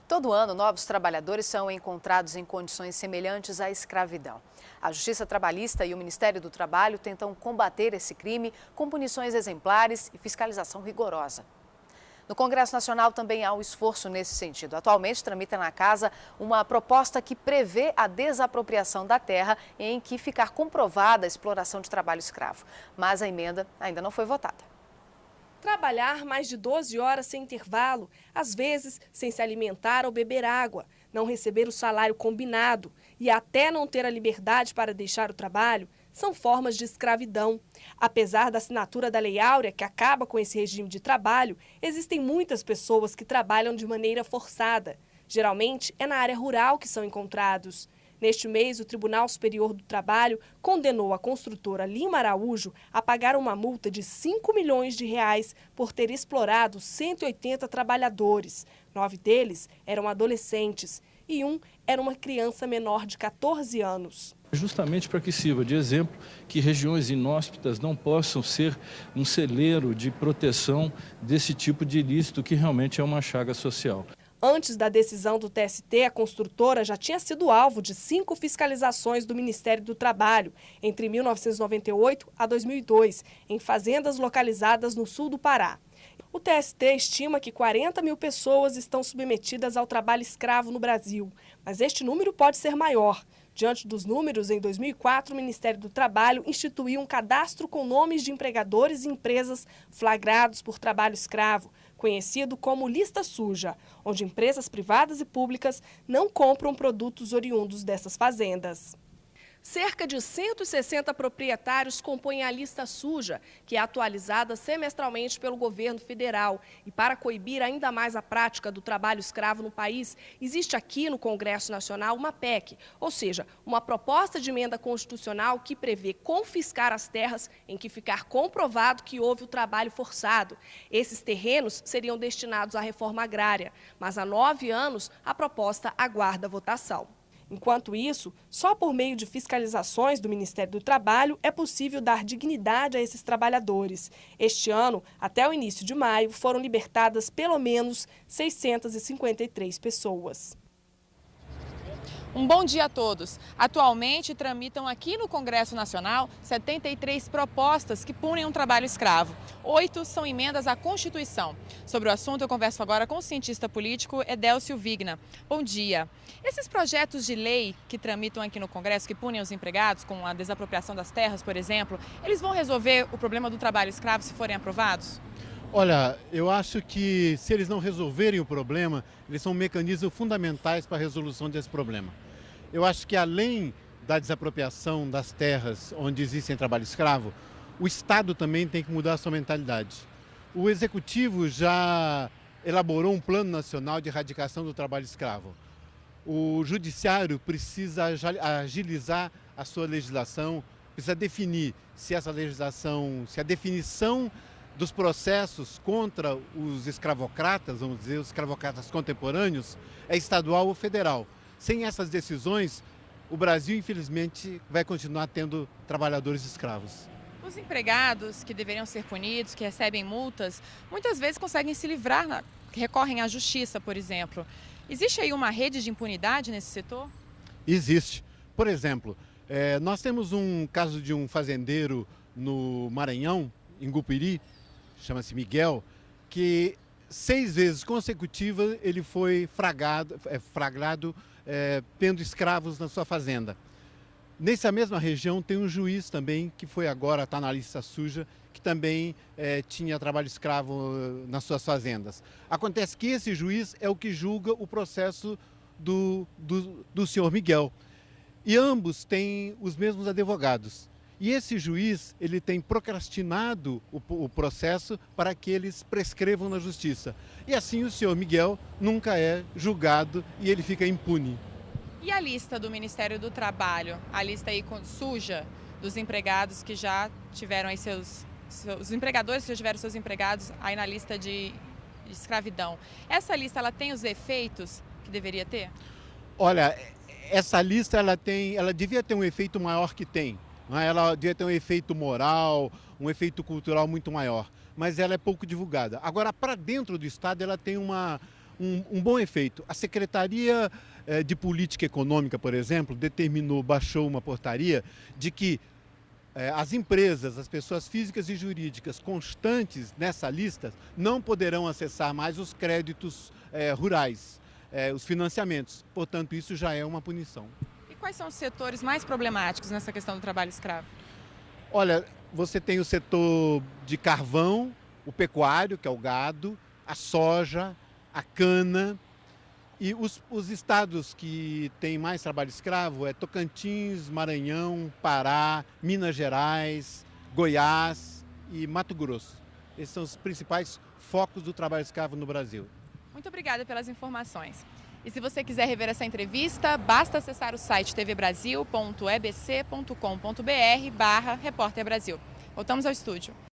Todo ano, novos trabalhadores são encontrados em condições semelhantes à escravidão. A Justiça Trabalhista e o Ministério do Trabalho tentam combater esse crime com punições exemplares e fiscalização rigorosa. No Congresso Nacional também há um esforço nesse sentido. Atualmente tramita na Casa uma proposta que prevê a desapropriação da terra em que ficar comprovada a exploração de trabalho escravo. Mas a emenda ainda não foi votada. Trabalhar mais de 12 horas sem intervalo, às vezes sem se alimentar ou beber água, não receber o salário combinado e até não ter a liberdade para deixar o trabalho, são formas de escravidão. Apesar da assinatura da Lei Áurea, que acaba com esse regime de trabalho, existem muitas pessoas que trabalham de maneira forçada. Geralmente é na área rural que são encontrados. Neste mês, o Tribunal Superior do Trabalho condenou a construtora Lima Araújo a pagar uma multa de 5 milhões de reais por ter explorado 180 trabalhadores. 9 deles eram adolescentes e um era uma criança menor de 14 anos. Justamente para que sirva de exemplo que regiões inóspitas não possam ser um celeiro de proteção desse tipo de ilícito que realmente é uma chaga social. Antes da decisão do TST, a construtora já tinha sido alvo de 5 fiscalizações do Ministério do Trabalho, entre 1998 a 2002, em fazendas localizadas no sul do Pará. O TST estima que 40 mil pessoas estão submetidas ao trabalho escravo no Brasil, mas este número pode ser maior. Diante dos números, em 2004, o Ministério do Trabalho instituiu um cadastro com nomes de empregadores e empresas flagrados por trabalho escravo, conhecido como lista suja, onde empresas privadas e públicas não compram produtos oriundos dessas fazendas. Cerca de 160 proprietários compõem a lista suja, que é atualizada semestralmente pelo governo federal. E para coibir ainda mais a prática do trabalho escravo no país, existe aqui no Congresso Nacional uma PEC, ou seja, uma proposta de emenda constitucional que prevê confiscar as terras em que ficar comprovado que houve o trabalho forçado. Esses terrenos seriam destinados à reforma agrária, mas há 9 anos a proposta aguarda votação. Enquanto isso, só por meio de fiscalizações do Ministério do Trabalho é possível dar dignidade a esses trabalhadores. Este ano, até o início de maio, foram libertadas pelo menos 653 pessoas. Um bom dia a todos. Atualmente tramitam aqui no Congresso Nacional 73 propostas que punem um trabalho escravo. 8 são emendas à Constituição. Sobre o assunto eu converso agora com o cientista político Edélcio Vigna. Bom dia. Esses projetos de lei que tramitam aqui no Congresso, que punem os empregados com a desapropriação das terras, por exemplo, eles vão resolver o problema do trabalho escravo se forem aprovados? Olha, eu acho que se eles não resolverem o problema, eles são mecanismos fundamentais para a resolução desse problema. Eu acho que além da desapropriação das terras onde existem trabalho escravo, o Estado também tem que mudar a sua mentalidade. O Executivo já elaborou um plano nacional de erradicação do trabalho escravo. O Judiciário precisa agilizar a sua legislação, precisa definir se essa legislação, se a definição dos processos contra os escravocratas, vamos dizer, os escravocratas contemporâneos, é estadual ou federal. Sem essas decisões, o Brasil, infelizmente, vai continuar tendo trabalhadores escravos. Os empregados que deveriam ser punidos, que recebem multas, muitas vezes conseguem se livrar, recorrem à justiça, por exemplo. Existe aí uma rede de impunidade nesse setor? Existe. Por exemplo, nós temos um caso de um fazendeiro no Maranhão, em Gupiri, chama-se Miguel, que 6 vezes consecutivas ele foi flagrado tendo escravos na sua fazenda. Nessa mesma região tem um juiz também, que foi agora, está na lista suja, que também tinha trabalho escravo nas suas fazendas. Acontece que esse juiz é o que julga o processo do senhor Miguel. E ambos têm os mesmos advogados. E esse juiz, ele tem procrastinado o processo para que eles prescrevam na justiça. E assim o senhor Miguel nunca é julgado e ele fica impune. E a lista do Ministério do Trabalho, a lista aí suja dos empregados que já tiveram aí os empregadores que já tiveram seus empregados aí na lista de escravidão. Essa lista, ela tem os efeitos que deveria ter? Olha, essa lista, ela devia ter um efeito maior que tem. Ela devia ter um efeito moral, um efeito cultural muito maior, mas ela é pouco divulgada. Agora, para dentro do Estado, ela tem uma um bom efeito. A Secretaria de Política Econômica, por exemplo, baixou uma portaria de que as empresas, as pessoas físicas e jurídicas constantes nessa lista não poderão acessar mais os créditos rurais, os financiamentos. Portanto, isso já é uma punição. E quais são os setores mais problemáticos nessa questão do trabalho escravo? Olha, você tem o setor de carvão, o pecuário, que é o gado, a soja, a cana. E os estados que têm mais trabalho escravo é Tocantins, Maranhão, Pará, Minas Gerais, Goiás e Mato Grosso. Esses são os principais focos do trabalho escravo no Brasil. Muito obrigada pelas informações. E se você quiser rever essa entrevista, basta acessar o site tvbrasil.ebc.com.br/repórterbrasil. Voltamos ao estúdio.